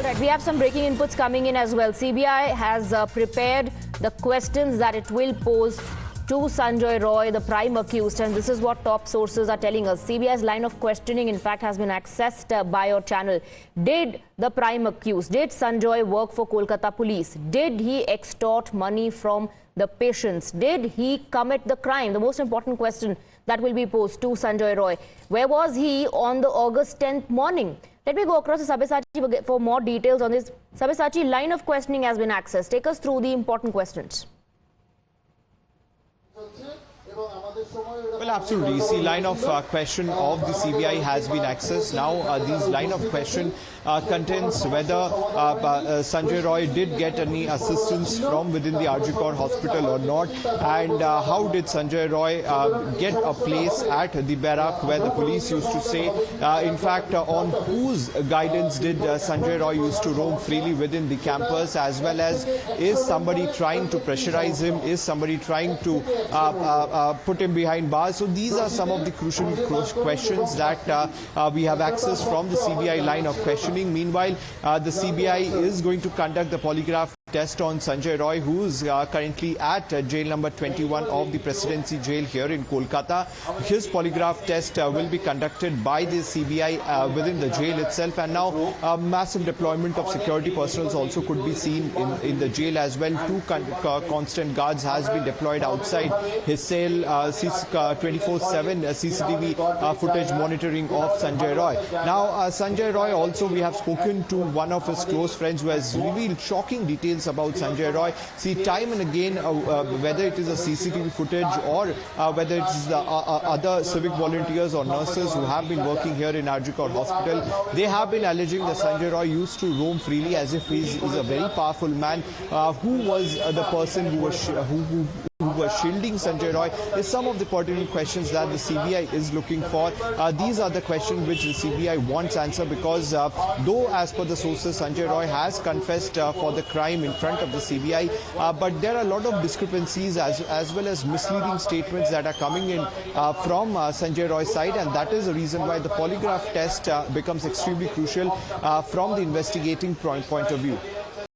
Right, we have some breaking inputs coming in as well. CBI has prepared the questions that it will pose to Sanjay Roy, the prime accused, and this is what top sources are telling us. CBI's line of questioning, in fact, has been accessed by your channel. Did the prime accused, did Sanjay work for Kolkata police? Did he extort money from the patients? Did he commit the crime? The most important question that will be posed to Sanjay Roy. Where was he on the August 10th morning? Let me go across to Sabyasachi for more details on this. Sabyasachi, line of questioning has been accessed. Take us through the important questions. Well, absolutely. See, line of question of the CBI has been accessed. Now, these line of question contains whether Sanjay Roy did get any assistance from within the RG Kar hospital or not, and how did Sanjay Roy get a place at the barrack where the police used to stay. In fact, on whose guidance did Sanjay Roy used to roam freely within the campus, as well as is somebody trying to pressurize him, is somebody trying to put him behind bars. So these are some of the crucial questions that we have access from the CBI line of questioning. Meanwhile, the CBI is going to conduct the polygraph test on Sanjay Roy, who is currently at jail number 21 of the Presidency Jail here in Kolkata. His polygraph test will be conducted by the CBI within the jail itself, and now massive deployment of security personnel also could be seen in the jail as well. Two constant guards has been deployed outside his cell, 24/7 CCTV footage monitoring of Sanjay Roy. Now, Sanjay Roy also, we have spoken to one of his close friends who has revealed shocking details about Sanjay Roy. See, time and again, whether it is a CCTV footage or whether it is the other civic volunteers or nurses who have been working here in RG Kar hospital, they have been alleging that Sanjay Roy used to roam freely as if he is a very powerful man. Who was the person who was shielding Sanjay Roy is some of the pertinent questions that the CBI is looking for. These are the questions which the CBI wants answer, because though as per the sources Sanjay Roy has confessed for the crime in front of the CBI, but there are a lot of discrepancies as well as misleading statements that are coming in from Sanjay Roy's side, and that is the reason why the polygraph test becomes extremely crucial from the investigating point of view.